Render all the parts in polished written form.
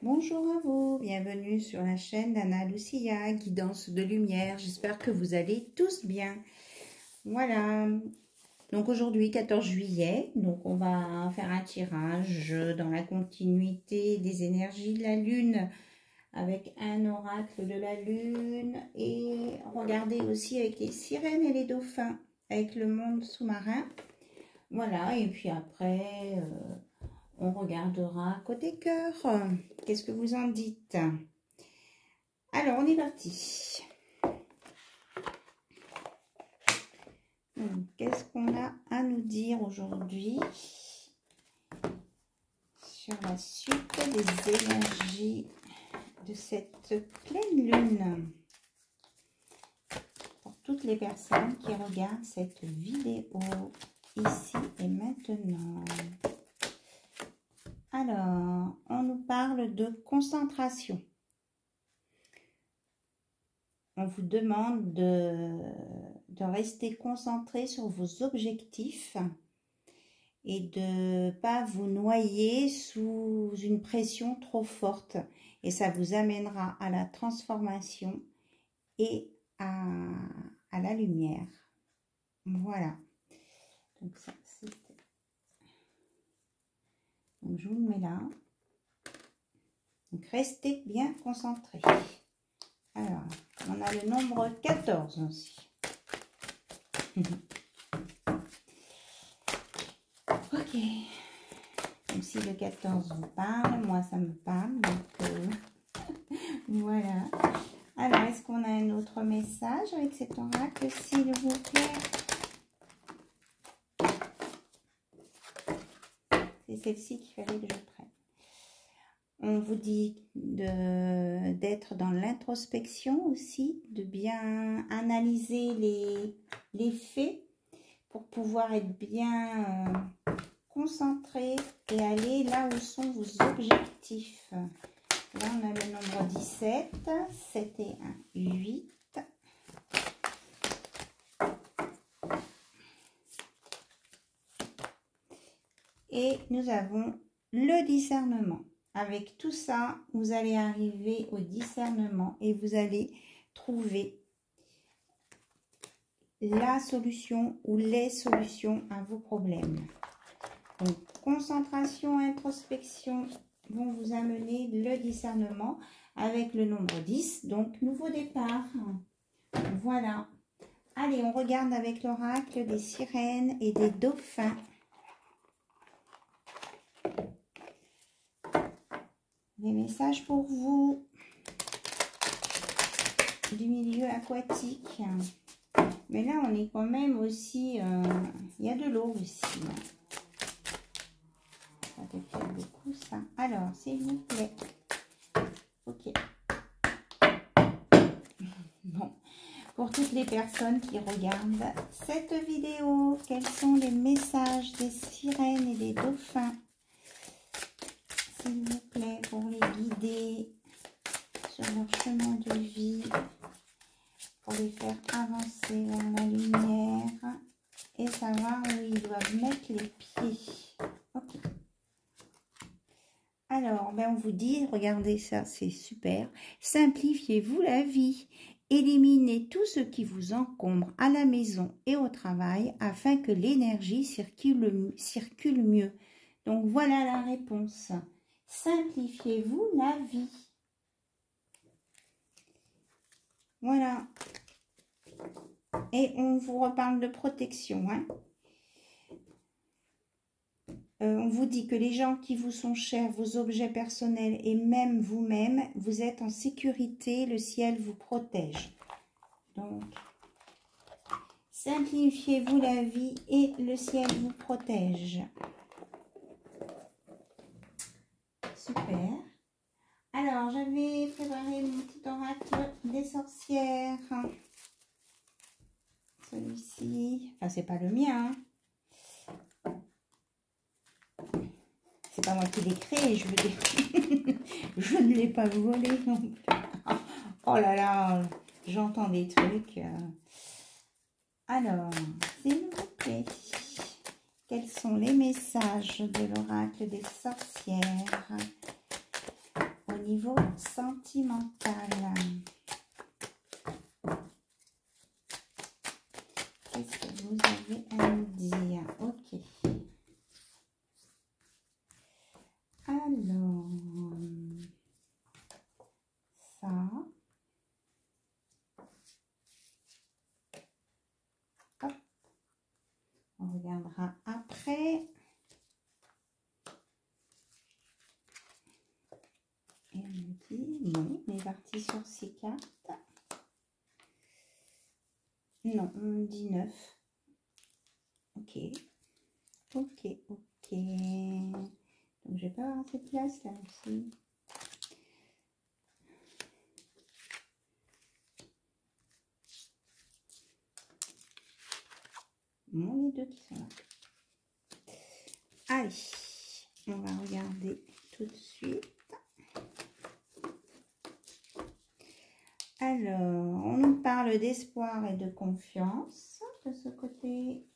Bonjour à vous, bienvenue sur la chaîne d'Anna Lucia, guidance de lumière. J'espère que vous allez tous bien. Voilà, donc aujourd'hui 14 juillet, donc on va faire un tirage dans la continuité des énergies de la lune avec un oracle de la lune et regardez aussi avec les sirènes et les dauphins, avec le monde sous-marin. Voilà, et puis après... on regardera côté cœur. Qu'est-ce que vous en dites? Alors, on est parti. Qu'est-ce qu'on a à nous dire aujourd'hui sur la suite des énergies de cette pleine lune? Pour toutes les personnes qui regardent cette vidéo ici et maintenant. Alors, on nous parle de concentration. On vous demande de rester concentré sur vos objectifs et de ne pas vous noyer sous une pression trop forte. Et ça vous amènera à la transformation et à la lumière. Voilà. Donc ça, c'était... Donc je vous le mets là. Donc restez bien concentrés. Alors, on a le nombre 14 aussi. Ok. Même si le 14 vous parle, moi ça me parle. Donc voilà. Alors, est-ce qu'on a un autre message avec cet oracle, s'il vous plaît? C'est celle-ci qu'il fallait que je prenne. On vous dit d'être dans l'introspection aussi, de bien analyser les faits pour pouvoir être bien concentré et aller là où sont vos objectifs. Là, on a le nombre 17, 7 et 1, 8. Et nous avons le discernement. Avec tout ça, vous allez arriver au discernement et vous allez trouver la solution ou les solutions à vos problèmes. Donc, concentration, introspection vont vous amener le discernement avec le nombre 10. Donc, nouveau départ. Voilà. Allez, on regarde avec l'oracle des sirènes et des dauphins. Des messages pour vous du milieu aquatique. Mais là, on est quand même aussi... il y a de l'eau aussi. Ça fait beaucoup, ça. Alors, s'il vous plaît. Ok. Bon. Pour toutes les personnes qui regardent cette vidéo, quels sont les messages des sirènes et des dauphins? S'il vous plaît, pour les guider sur leur chemin de vie, pour les faire avancer vers la lumière et savoir où ils doivent mettre les pieds. Ok. Alors, ben on vous dit, regardez ça, c'est super. Simplifiez-vous la vie. Éliminez tout ce qui vous encombre à la maison et au travail afin que l'énergie circule mieux. Donc, voilà la réponse. Simplifiez-vous la vie. Voilà. Et on vous reparle de protection. Hein. On vous dit que les gens qui vous sont chers, vos objets personnels et même vous-même, vous êtes en sécurité. Le ciel vous protège. Donc, simplifiez-vous la vie et le ciel vous protège. Super. Alors, j'avais préparé mon petit oracle des sorcières. Celui-ci. Enfin, c'est pas le mien. C'est pas moi qui l'ai créé, je veux dire. Je ne l'ai pas volé non plus. Oh là là, j'entends des trucs. Alors, s'il vous plaît, quels sont les messages de l'oracle des sorcières niveau sentimental. Qu'est-ce que vous avez à nous dire? Ok. Alors, ça. Hop. On regardera après. Et on me dit, non, on est parti sur ces cartes. Non, on me dit 9. Ok. Ok, ok. Donc, je vais pas avoir cette place là aussi. Bon, les deux qui sont là. Allez, on va regarder tout de suite. Alors, on nous parle d'espoir et de confiance de ce côté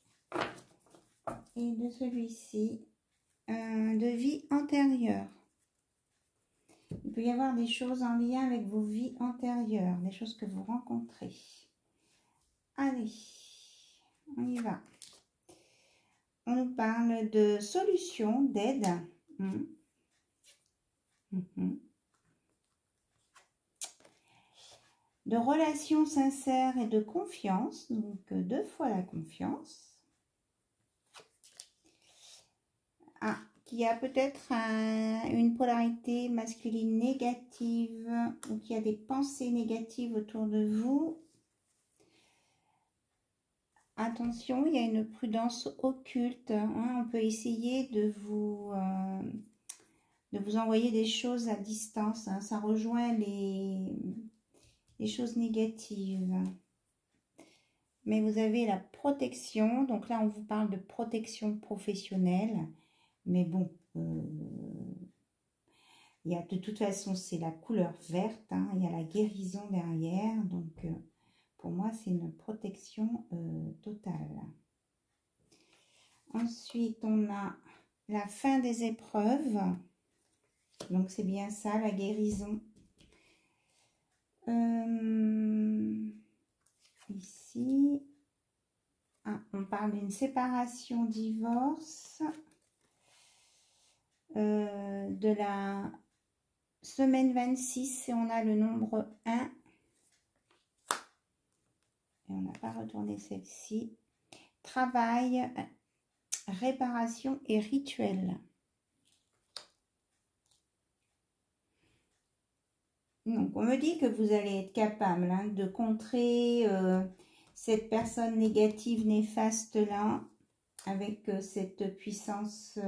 et de celui-ci, de vie antérieure. Il peut y avoir des choses en lien avec vos vies antérieures, des choses que vous rencontrez. Allez, on y va. On nous parle de solutions, d'aide. De relations sincères et de confiance, donc 2 fois la confiance. Ah, qui a peut-être une polarité masculine négative ou qui a des pensées négatives autour de vous. Attention, il y a une prudence occulte. Hein, on peut essayer de vous envoyer des choses à distance. Hein, ça rejoint les choses négatives. Mais vous avez la protection. Donc là, on vous parle de protection professionnelle. Mais bon, il y a, de toute façon, c'est la couleur verte. Hein, il y a la guérison derrière. Donc, pour moi, c'est une protection totale. Ensuite, on a la fin des épreuves. Donc, c'est bien ça, la guérison. Ici, on parle d'une séparation, divorce. De la semaine 26 et on a le nombre 1. Et on n'a pas retourné celle-ci. Travail, réparation et rituel. Donc, on me dit que vous allez être capable hein, de contrer cette personne négative, néfaste là, avec cette puissance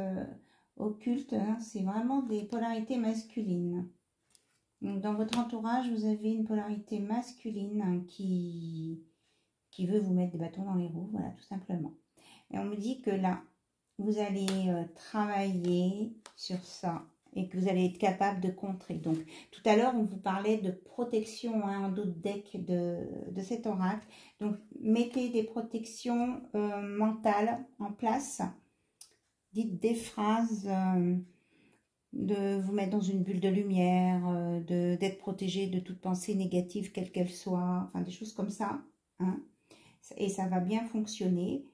occulte. Hein, c'est vraiment des polarités masculines. Donc, dans votre entourage, vous avez une polarité masculine hein, qui veut vous mettre des bâtons dans les roues, voilà, tout simplement. Et on me dit que là, vous allez travailler sur ça et que vous allez être capable de contrer. Donc, tout à l'heure, on vous parlait de protection hein, en d'autres decks de cet oracle. Donc, mettez des protections mentales en place. Dites des phrases, de vous mettre dans une bulle de lumière, d'être protégé de toute pensée négative, quelle qu'elle soit. Enfin, des choses comme ça. Hein. Et ça va bien fonctionner.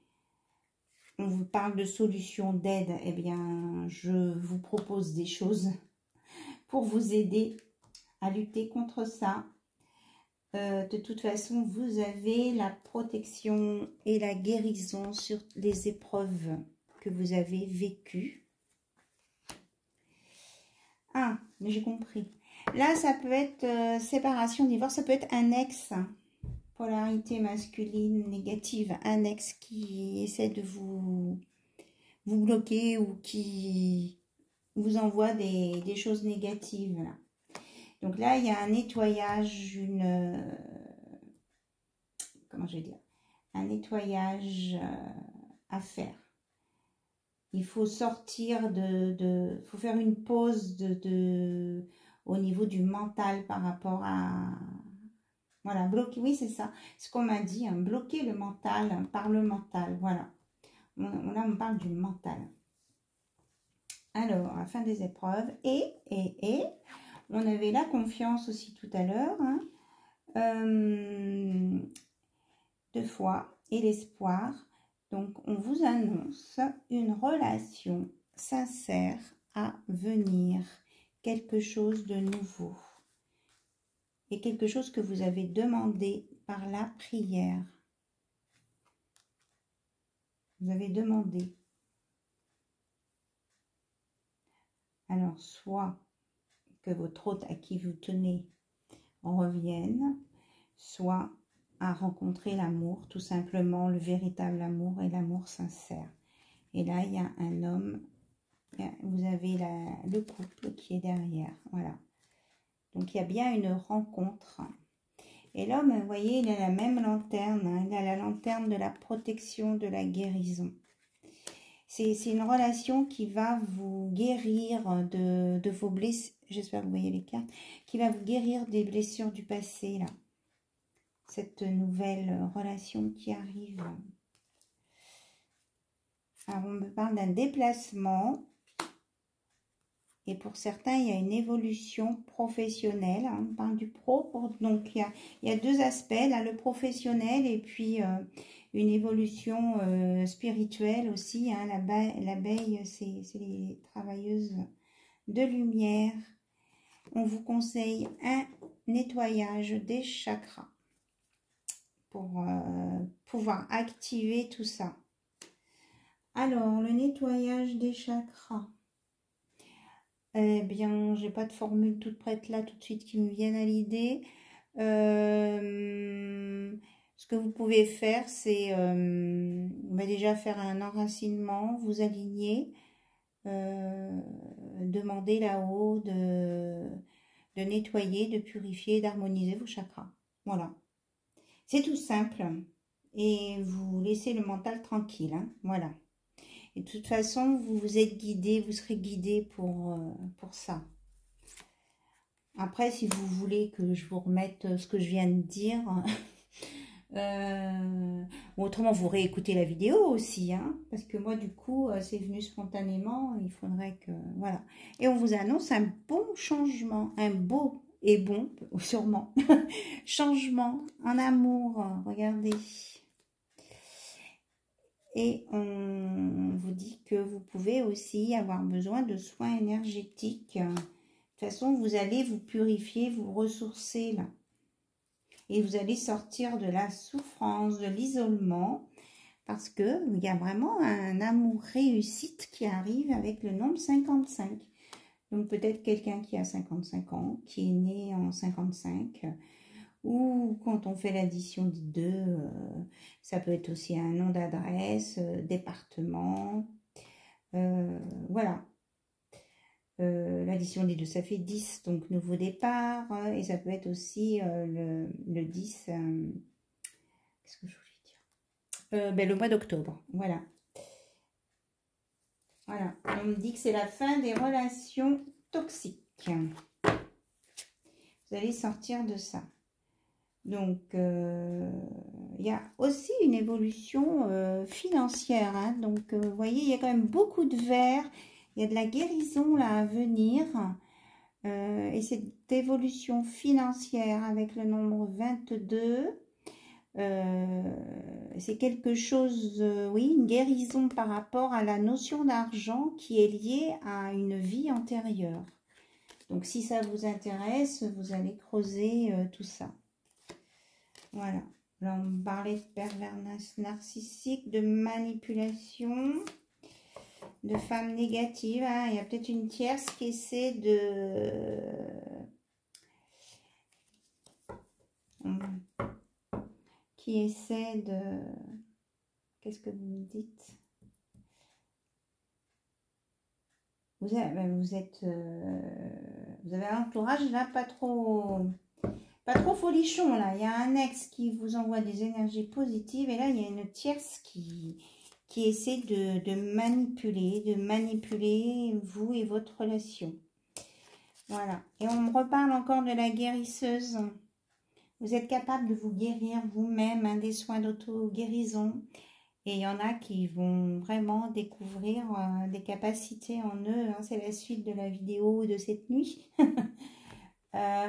On vous parle de solutions, d'aide, eh bien, je vous propose des choses pour vous aider à lutter contre ça. De toute façon, vous avez la protection et la guérison sur les épreuves que vous avez vécues. Ah, mais j'ai compris. Là, ça peut être séparation, divorce, ça peut être un ex. Polarité masculine négative, un ex qui essaie de vous bloquer ou qui vous envoie des choses négatives. Là. Donc là, il y a un nettoyage, comment je vais dire, un nettoyage à faire. Il faut sortir faut faire une pause au niveau du mental par rapport à... Voilà, bloquer, oui, c'est ça. Ce qu'on m'a dit, hein, bloquer le mental par le mental. Voilà. Là, on parle du mental. Alors, à la fin des épreuves. Et On avait la confiance aussi tout à l'heure, hein. 2 fois, et l'espoir. Donc, on vous annonce une relation sincère à venir, quelque chose de nouveau. Et quelque chose que vous avez demandé par la prière. Vous avez demandé. Alors, soit que votre hôte à qui vous tenez revienne, soit à rencontrer l'amour, tout simplement le véritable amour et l'amour sincère. Et là, il y a un homme, vous avez le couple qui est derrière, voilà. Donc, il y a bien une rencontre. Et l'homme, vous voyez, il a la même lanterne, hein, il a la lanterne de la protection, de la guérison. C'est une relation qui va vous guérir de vos blessures, j'espère que vous voyez les cartes, qui va vous guérir des blessures du passé, là. Cette nouvelle relation qui arrive. Alors, on me parle d'un déplacement. Et pour certains, il y a une évolution professionnelle. Hein. On parle du pro. Donc, il y a 2 aspects. Là, le professionnel et puis une évolution spirituelle aussi. Hein. L'abeille, c'est les travailleuses de lumière. On vous conseille un nettoyage des chakras pour pouvoir activer tout ça. Alors, le nettoyage des chakras. Eh bien, j'ai pas de formule toute prête là tout de suite qui me vienne à l'idée. Ce que vous pouvez faire, c'est déjà faire un enracinement, vous aligner, demander là-haut de nettoyer, de purifier, d'harmoniser vos chakras. Voilà. C'est tout simple. Et vous laissez le mental tranquille. Hein, voilà. Et de toute façon, vous êtes guidé, vous serez guidé pour ça. Après, si vous voulez que je vous remette ce que je viens de dire, autrement, vous réécoutez la vidéo aussi, hein, parce que moi, du coup, c'est venu spontanément, il faudrait que... Voilà. Et on vous annonce un bon changement, un beau et bon, sûrement, changement en amour, regardez. Et on vous dit que vous pouvez aussi avoir besoin de soins énergétiques. De toute façon, vous allez vous purifier, vous ressourcer là. Et vous allez sortir de la souffrance, de l'isolement. Parce qu'il y a vraiment un amour réussite qui arrive avec le nombre 55. Donc peut-être quelqu'un qui a 55 ans, qui est né en 55. Ou quand on fait l'addition des 2, ça peut être aussi un nom d'adresse, département. Voilà. L'addition des 2, ça fait 10, donc nouveau départ. Et ça peut être aussi le 10. Qu'est-ce que je voulais dire, le mois d'octobre. Voilà. Voilà. On me dit que c'est la fin des relations toxiques. Vous allez sortir de ça. Donc, il y a aussi une évolution financière. Hein. Donc, vous voyez, il y a quand même beaucoup de verre. Il y a de la guérison là à venir. Et cette évolution financière avec le nombre 22, c'est quelque chose, oui, une guérison par rapport à la notion d'argent qui est liée à une vie antérieure. Donc, si ça vous intéresse, vous allez creuser tout ça. Voilà. Là, on me parlait de pervers narcissique, de manipulation, de femmes négatives. Hein. Il y a peut-être une tierce qui essaie de... Qu'est-ce que vous me dites? Vous avez un entourage là pas trop folichon là. Il y a un ex qui vous envoie des énergies positives et là il y a une tierce qui essaie de manipuler vous et votre relation. Voilà. Et on me reparle encore de la guérisseuse. Vous êtes capable de vous guérir vous-même, hein, des soins d'auto-guérison. Et il y en a qui vont vraiment découvrir des capacités en eux. Hein. C'est la suite de la vidéo de cette nuit.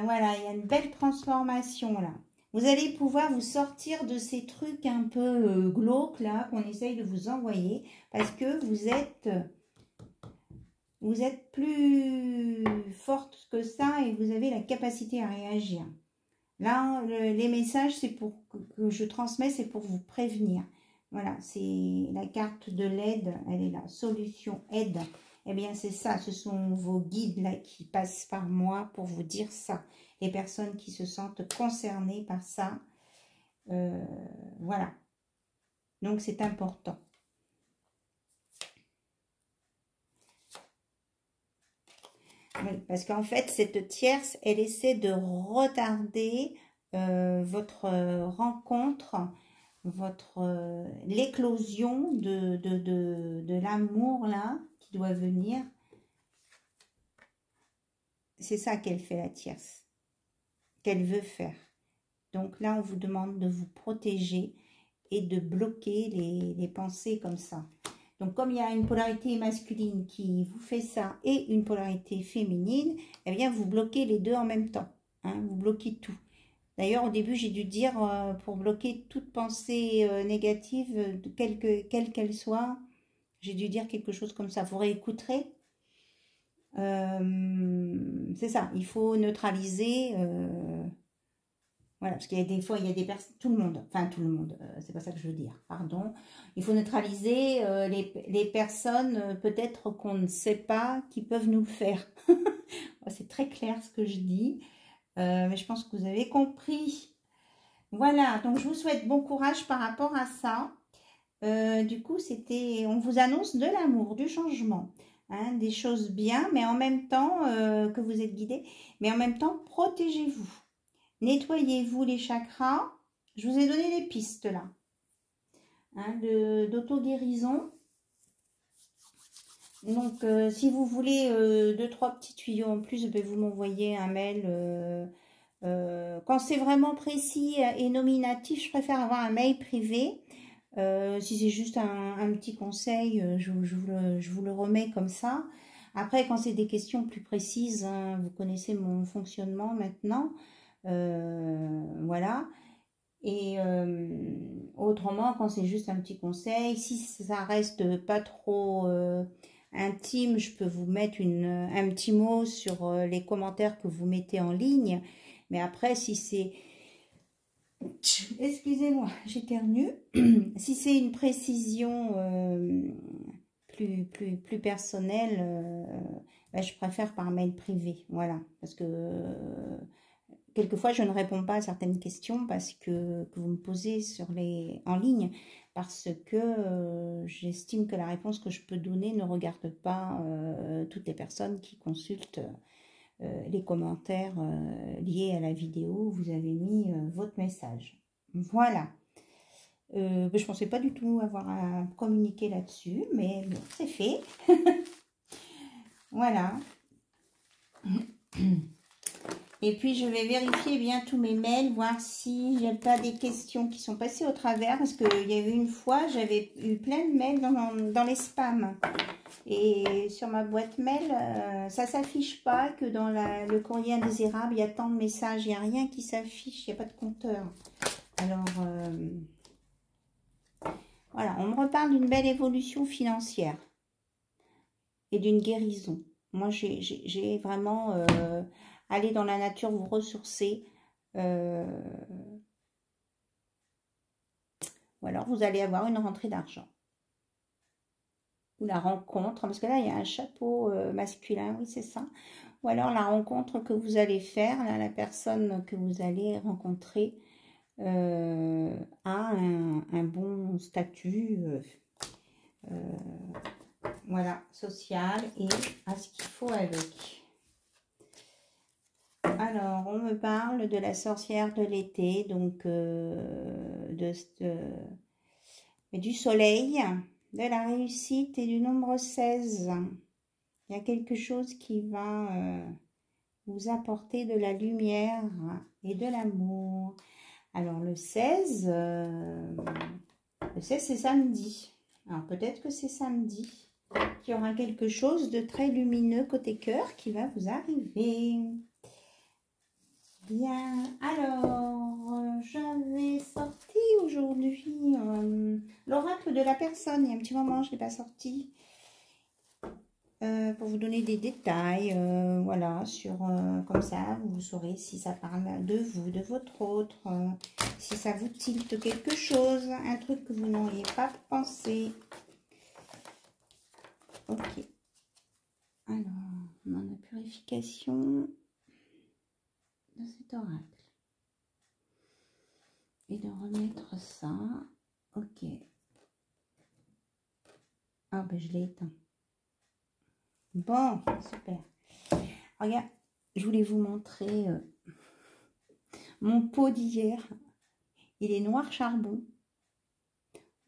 Voilà, il y a une belle transformation là. Vous allez pouvoir vous sortir de ces trucs un peu glauques là qu'on essaye de vous envoyer parce que vous êtes plus forte que ça et vous avez la capacité à réagir. Là, les messages, c'est pour que je transmets, c'est pour vous prévenir. Voilà, c'est la carte de l'aide, elle est là, solution, aide. Eh bien, c'est ça, ce sont vos guides là qui passent par moi pour vous dire ça. Les personnes qui se sentent concernées par ça, voilà. Donc, c'est important. Oui, parce qu'en fait, cette tierce, elle essaie de retarder votre rencontre, l'éclosion de l'amour là qui doit venir. C'est ça qu'elle fait, la tierce, qu'elle veut faire. Donc là, on vous demande de vous protéger et de bloquer les pensées comme ça. Donc, comme il y a une polarité masculine qui vous fait ça et une polarité féminine, eh bien, vous bloquez les deux en même temps. Hein, vous bloquez tout. D'ailleurs, au début, j'ai dû dire, pour bloquer toute pensée négative, quelle qu'elle soit, j'ai dû dire quelque chose comme ça. Vous réécouterez. C'est ça, il faut neutraliser... voilà, parce qu'il y a des fois, il y a des personnes, tout le monde, c'est pas ça que je veux dire, pardon. Il faut neutraliser les personnes peut-être qu'on ne sait pas qui peuvent nous le faire. C'est très clair ce que je dis, mais je pense que vous avez compris. Voilà, donc je vous souhaite bon courage par rapport à ça. Du coup, on vous annonce de l'amour, du changement, hein, des choses bien, mais en même temps que vous êtes guidé, mais en même temps, protégez-vous. Nettoyez-vous les chakras. Je vous ai donné des pistes là, hein, d'auto-guérison. Donc, si vous voulez 2-3 petits tuyaux en plus, vous m'envoyez un mail. Quand c'est vraiment précis et nominatif, je préfère avoir un mail privé. Si c'est juste un petit conseil, je vous le remets comme ça. Après, quand c'est des questions plus précises, hein, vous connaissez mon fonctionnement maintenant. Voilà. Et autrement, quand c'est juste un petit conseil, si ça reste pas trop intime, je peux vous mettre un petit mot sur les commentaires que vous mettez en ligne. Mais après, si c'est... Excusez-moi, j'éternue. Si c'est une précision plus personnelle, ben, je préfère par mail privé. Voilà, parce que... quelquefois, je ne réponds pas à certaines questions que vous me posez en ligne parce que j'estime que la réponse que je peux donner ne regarde pas toutes les personnes qui consultent les commentaires liés à la vidéo où vous avez mis votre message. Voilà. Je ne pensais pas du tout avoir à communiquer là-dessus, mais bon, c'est fait. Voilà. Et puis, je vais vérifier bien tous mes mails, voir s'il n'y a pas des questions qui sont passées au travers. Parce qu'il y a eu une fois, j'avais eu plein de mails dans les spams. Et sur ma boîte mail, ça ne s'affiche pas que dans le courrier indésirable, il y a tant de messages. Il n'y a rien qui s'affiche, il n'y a pas de compteur. Alors, voilà, on me reparle d'une belle évolution financière et d'une guérison. Moi, j'ai vraiment... aller dans la nature, vous ressourcer. Ou alors, vous allez avoir une rentrée d'argent. Ou la rencontre, parce que là, il y a un chapeau masculin, oui, c'est ça. Ou alors, la rencontre que vous allez faire, là, la personne que vous allez rencontrer a un bon statut, voilà, social et a ce qu'il faut avec. Alors, on me parle de la sorcière de l'été, donc du soleil, de la réussite et du nombre 16. Il y a quelque chose qui va vous apporter de la lumière et de l'amour. Alors, le 16, c'est samedi. Alors, peut-être que c'est samedi qu'il y aura quelque chose de très lumineux côté cœur qui va vous arriver. Bien, alors, j'avais sorti aujourd'hui l'oracle de la personne. Il y a un petit moment, je ne l'ai pas sorti. Pour vous donner des détails, voilà, sur, comme ça, vous saurez si ça parle de vous, de votre autre, si ça vous tilte quelque chose, un truc que vous n'auriez pas pensé. Ok. Alors, on demande la purification de cet oracle. Et de remettre ça. Ok. Ah, ben je l'ai éteint. Bon, super. Regarde, je voulais vous montrer mon pot d'hier. Il est noir charbon.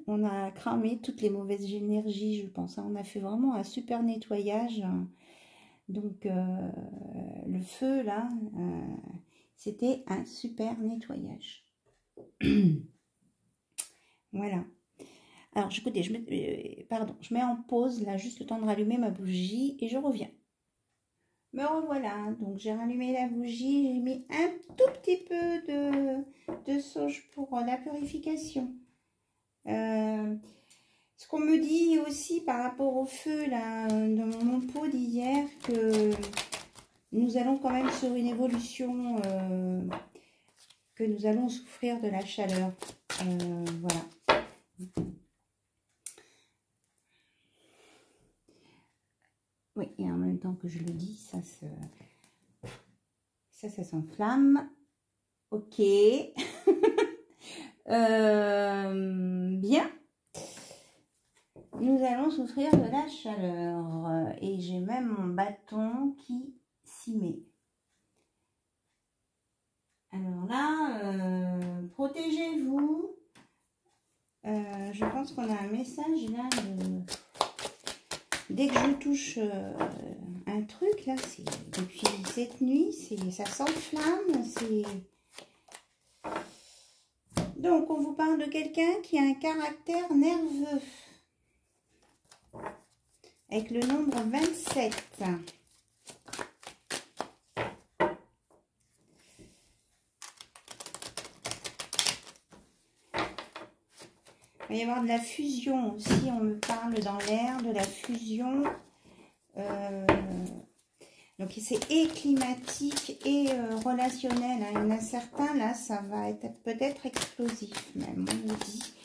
On a cramé toutes les mauvaises énergies, je pense. On a fait vraiment un super nettoyage. Donc, le feu, là, c'était un super nettoyage. Voilà. Alors, écoutez, je mets en pause, là, juste le temps de rallumer ma bougie et je reviens. Me revoilà. Donc, j'ai rallumé la bougie, j'ai mis un tout petit peu de sauge pour la purification. Ce qu'on me dit aussi par rapport au feu, là, dans mon pot d'hier, que nous allons quand même sur une évolution, que nous allons souffrir de la chaleur. Voilà. Oui, et en même temps que je le dis, ça s'enflamme. Ok. Bien. Nous allons souffrir de la chaleur. Et j'ai même mon bâton qui s'y met. Alors là, protégez-vous. Je pense qu'on a un message là. Dès que je touche un truc, là, c'est depuis cette nuit, ça s'enflamme. Donc, on vous parle de quelqu'un qui a un caractère nerveux. Avec le nombre 27. Il va y avoir de la fusion aussi, on me parle dans l'air de la fusion. Donc c'est et climatique et relationnel. Hein. Il y en a certains, là, ça va être peut-être explosif même, on me dit.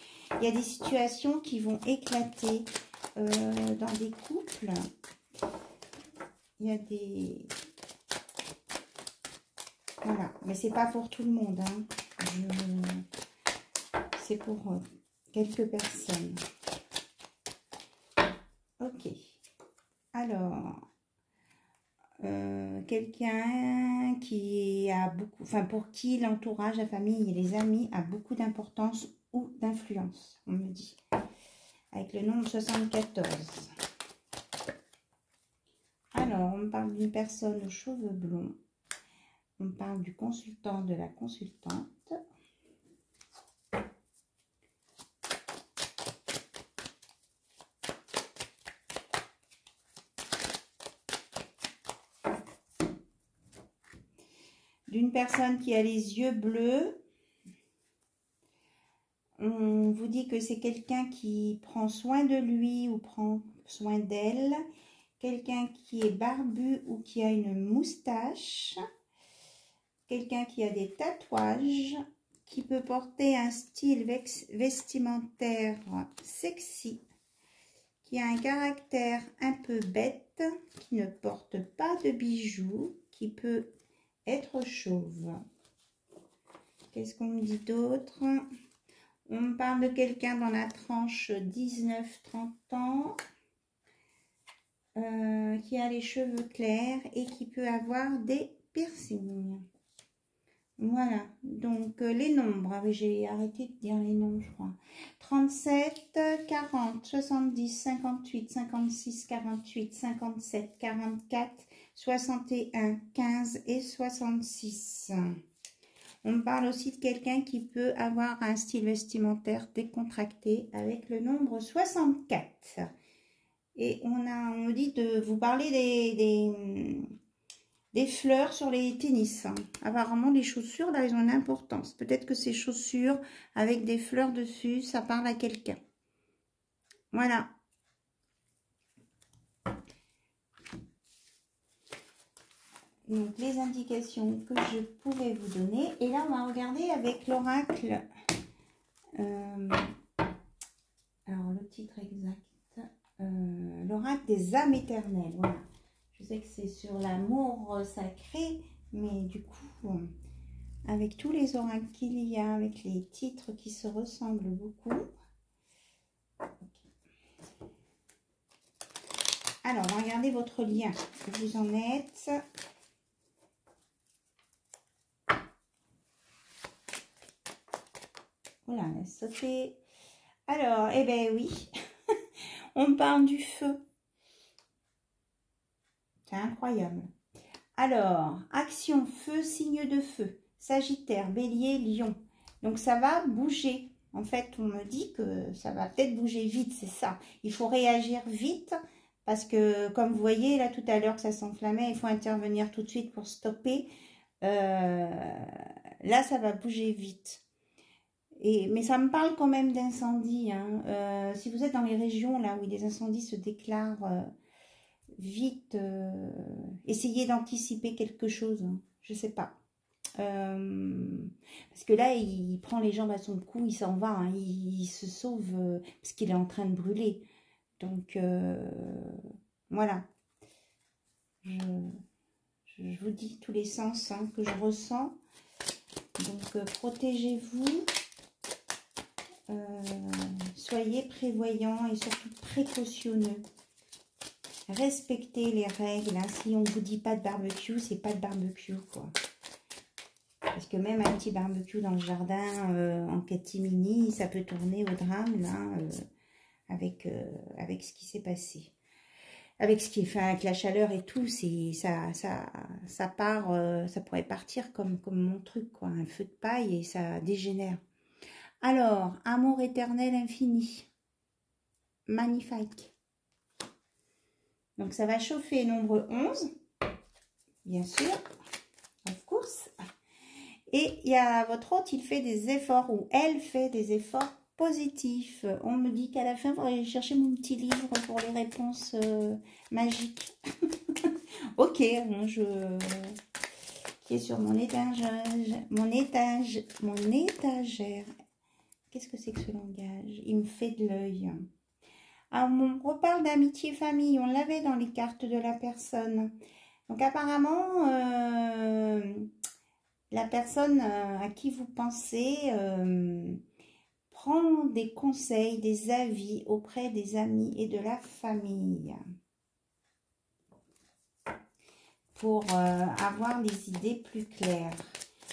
Il y a des situations qui vont éclater dans des couples. Il y a des... Voilà, mais c'est pas pour tout le monde. Hein. C'est pour... quelques personnes. Ok. Alors, quelqu'un qui a beaucoup, enfin pour qui l'entourage, la famille et les amis a beaucoup d'importance ou d'influence, on me dit. Avec le nombre 74. Alors, on me parle d'une personne aux cheveux blonds. On me parle du consultant, de la consultante. D'une personne qui a les yeux bleus. On vous dit que c'est quelqu'un qui prend soin de lui ou prend soin d'elle. Quelqu'un qui est barbu ou qui a une moustache. Quelqu'un qui a des tatouages. Qui peut porter un style vestimentaire sexy. Qui a un caractère un peu bête. Qui ne porte pas de bijoux. Qui peut être chauve. Qu'est-ce qu'on me dit d'autre? On me parle de quelqu'un dans la tranche 19-30 ans qui a les cheveux clairs et qui peut avoir des piercings. Voilà, donc les nombres. Ah oui, j'ai arrêté de dire les nombres, je crois. 37, 40, 70, 58, 56, 48, 57, 44, 61, 15 et 66. On me parle aussi de quelqu'un qui peut avoir un style vestimentaire décontracté avec le nombre 64. Et on me dit de vous parler des fleurs sur les tennis. Hein. Apparemment, les chaussures, là, elles ont une importance. Peut-être que ces chaussures avec des fleurs dessus, ça parle à quelqu'un. Voilà. Donc, les indications que je pouvais vous donner. Et là, on va regarder avec l'oracle. Alors, le titre exact. L'oracle des âmes éternelles. Voilà. Je sais que c'est sur l'amour sacré, mais du coup, avec tous les oracles qu'il y a, avec les titres qui se ressemblent beaucoup. Okay. Alors, on va regarder votre lien. Où vous en êtes. Voilà, laisse sauter. Alors, eh bien oui, on parle du feu. C'est incroyable. Alors, action, feu, signe de feu. Sagittaire, bélier, lion. Donc, ça va bouger. En fait, on me dit que ça va peut-être bouger vite, c'est ça. Il faut réagir vite parce que, comme vous voyez, là, tout à l'heure, que ça s'enflammait, il faut intervenir tout de suite pour stopper. Là, ça va bouger vite. Mais ça me parle quand même d'incendie. Hein. Si vous êtes dans les régions là où des incendies se déclarent vite, essayez d'anticiper quelque chose. Hein. Je sais pas. Parce que là, il prend les jambes à son cou, il s'en va. Hein. Il se sauve parce qu'il est en train de brûler. Donc, voilà. Je vous dis tous les sens hein, que je ressens. Donc, protégez-vous. Soyez prévoyants et surtout précautionneux. Respectez les règles. Hein. Si on ne vous dit pas de barbecue, c'est pas de barbecue, quoi. Parce que même un petit barbecue dans le jardin en catimini, ça peut tourner au drame, là, avec ce qui s'est passé. Avec ce qui est fait, avec la chaleur et tout, ça part, ça pourrait partir comme mon truc, quoi. Un feu de paille et ça dégénère. Alors, amour éternel infini. Magnifique. Donc, ça va chauffer nombre 11. Bien sûr. Of course. Et il y a votre hôte, il fait des efforts ou elle fait des efforts positifs. On me dit qu'à la fin, il faudrait aller chercher mon petit livre pour les réponses magiques. Ok, qui est sur mon étagère. Mon étagère. Qu'est-ce que c'est que ce langage? Il me fait de l'œil. Alors, on reparle d'amitié famille. On l'avait dans les cartes de la personne. Donc, apparemment, la personne à qui vous pensez prend des conseils, des avis auprès des amis et de la famille pour avoir les idées plus claires.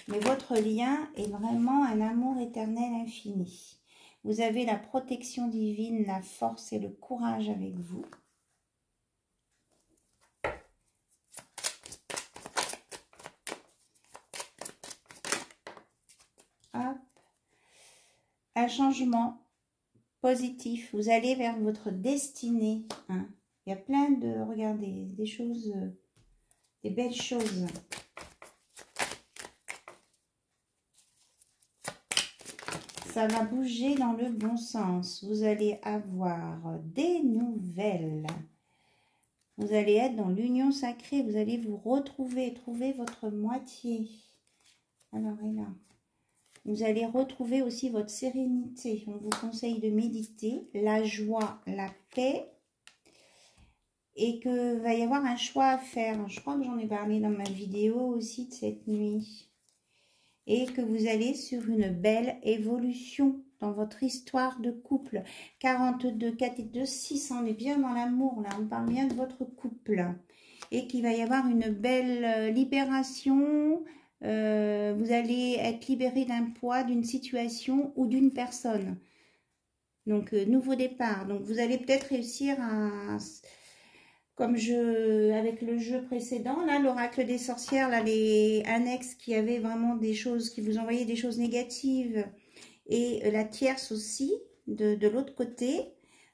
Mais votre lien est vraiment un amour éternel infini. Vous avez la protection divine, la force et le courage avec vous. Hop. Un changement positif. Vous allez vers votre destinée. Hein. Il y a plein de, regardez, des choses, des belles choses. Ça va bouger dans le bon sens. Vous allez avoir des nouvelles. Vous allez être dans l'union sacrée. Vous allez vous retrouver, trouver votre moitié. Alors, et là. Vous allez retrouver aussi votre sérénité. On vous conseille de méditer. La joie, la paix. Et que va y avoir un choix à faire. Je crois que j'en ai parlé dans ma vidéo aussi de cette nuit. Et que vous allez sur une belle évolution dans votre histoire de couple. 42, 4 et 2, 6, on est bien dans l'amour, là, on parle bien de votre couple. Et qu'il va y avoir une belle libération, vous allez être libéré d'un poids, d'une situation ou d'une personne. Donc, nouveau départ. Donc, vous allez peut-être réussir à... Comme avec le jeu précédent, là, l'oracle des sorcières, là, les annexes qui avaient vraiment des choses, qui vous envoyaient des choses négatives, et la tierce aussi, de l'autre côté.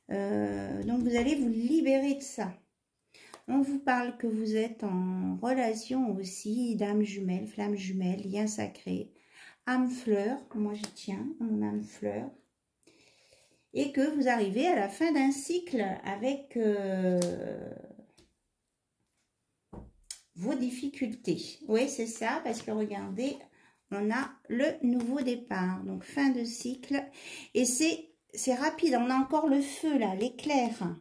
Donc, vous allez vous libérer de ça. On vous parle que vous êtes en relation aussi, dame jumelle, flamme jumelle, lien sacré, âme fleur, moi j'y tiens, mon âme fleur. Et que vous arrivez à la fin d'un cycle avec vos difficultés. Oui, c'est ça, parce que regardez, on a le nouveau départ. Donc, fin de cycle. Et c'est rapide, on a encore le feu là, l'éclair.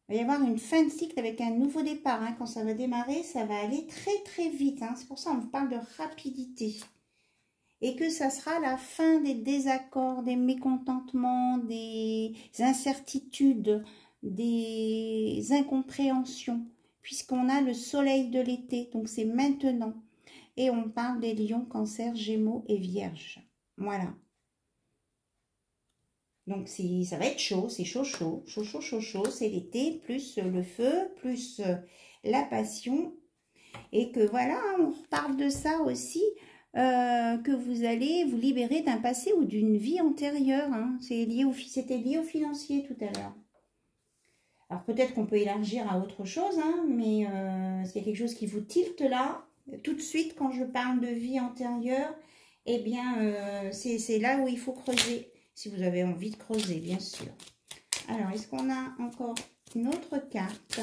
Il va y avoir une fin de cycle avec un nouveau départ. Hein. Quand ça va démarrer, ça va aller très très vite. Hein. C'est pour ça qu'on vous parle de rapidité. Et que ça sera la fin des désaccords, des mécontentements, des incertitudes, des incompréhensions, puisqu'on a le soleil de l'été, donc c'est maintenant. Et on parle des lions, cancers, gémeaux et vierges. Voilà. Donc ça va être chaud, c'est chaud, chaud, chaud, chaud, chaud, chaud, c'est l'été, plus le feu, plus la passion. Et que voilà, on reparle de ça aussi. Que vous allez vous libérer d'un passé ou d'une vie antérieure. Hein. C'était lié au financier tout à l'heure. Alors peut-être qu'on peut élargir à autre chose, hein, mais c'est quelque chose qui vous tilte là. Tout de suite, quand je parle de vie antérieure, eh bien, c'est là où il faut creuser. Si vous avez envie de creuser, bien sûr. Alors, est-ce qu'on a encore une autre carte?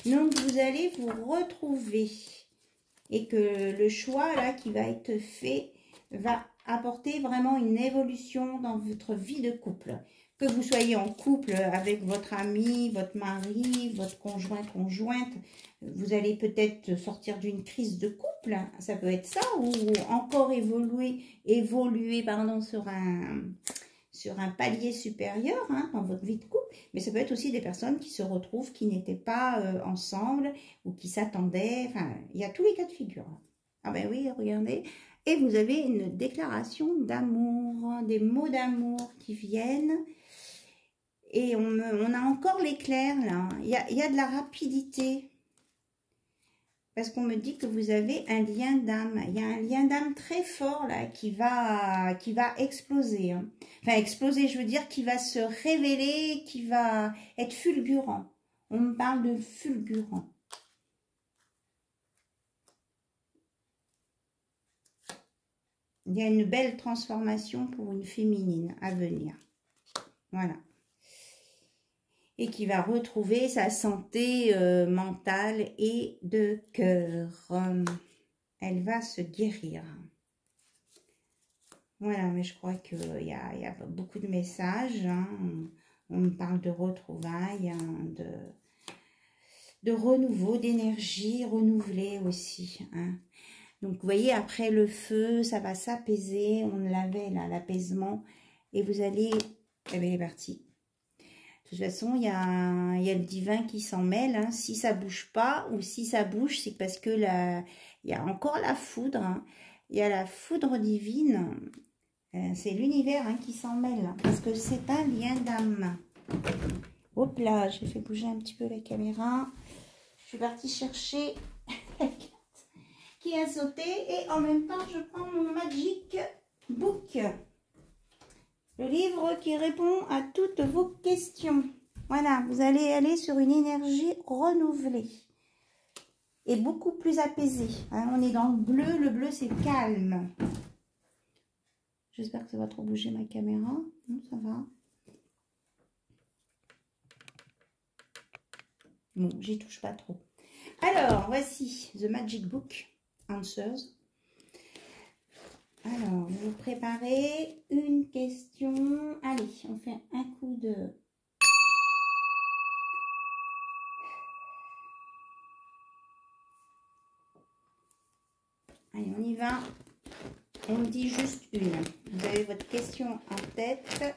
Donc, vous allez vous retrouver. Et que le choix là qui va être fait va apporter vraiment une évolution dans votre vie de couple. Que vous soyez en couple avec votre ami, votre mari, votre conjoint, conjointe, vous allez peut-être sortir d'une crise de couple, ça peut être ça, ou encore évoluer sur un palier supérieur hein, dans votre vie de couple. Mais ça peut être aussi des personnes qui se retrouvent, qui n'étaient pas ensemble ou qui s'attendaient. Enfin, il y a tous les cas de figure. Ah ben oui, regardez. Et vous avez une déclaration d'amour, des mots d'amour qui viennent. Et on a encore l'éclair là. Il y a de la rapidité. Parce qu'on me dit que vous avez un lien d'âme. Il y a un lien d'âme très fort là qui va exploser. Hein. Enfin, exploser, je veux dire, qui va se révéler, qui va être fulgurant. On me parle de fulgurant. Il y a une belle transformation pour une féminine à venir. Voilà. Et qui va retrouver sa santé mentale et de cœur. Elle va se guérir. Voilà, mais je crois qu'il y a beaucoup de messages. Hein. On me parle de retrouvailles, hein, de renouveau, d'énergie renouvelée aussi. Hein. Donc, vous voyez, après le feu, ça va s'apaiser. On l'avait là, l'apaisement. Et vous allez... Eh bien, il est parti. De toute façon, il y a le divin qui s'en mêle. Hein. Si ça bouge pas ou si ça bouge, c'est parce que il y a encore la foudre. Hein. Il y a la foudre divine. C'est l'univers hein, qui s'en mêle. Hein, parce que c'est un lien d'âme. Hop là, j'ai fait bouger un petit peu la caméra. Je suis partie chercher la carte qui a sauté. Et en même temps, je prends mon Magic Book. Le livre qui répond à toutes vos questions. Voilà, vous allez aller sur une énergie renouvelée. Et beaucoup plus apaisée. Hein, on est dans le bleu c'est calme. J'espère que ça va trop bouger ma caméra. Non, ça va. Bon, j'y touche pas trop. Alors, voici The Magic Book Answers. Alors, je vais vous préparer une question. Allez, on fait un coup de... Allez, on y va. On me dit juste une. Vous avez votre question en tête.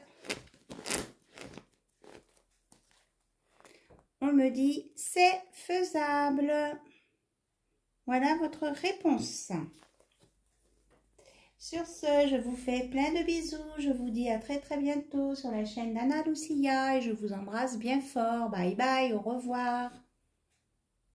On me dit, c'est faisable. Voilà votre réponse. Sur ce, je vous fais plein de bisous. Je vous dis à très très bientôt sur la chaîne d'Anna Lucia et je vous embrasse bien fort. Bye bye, au revoir.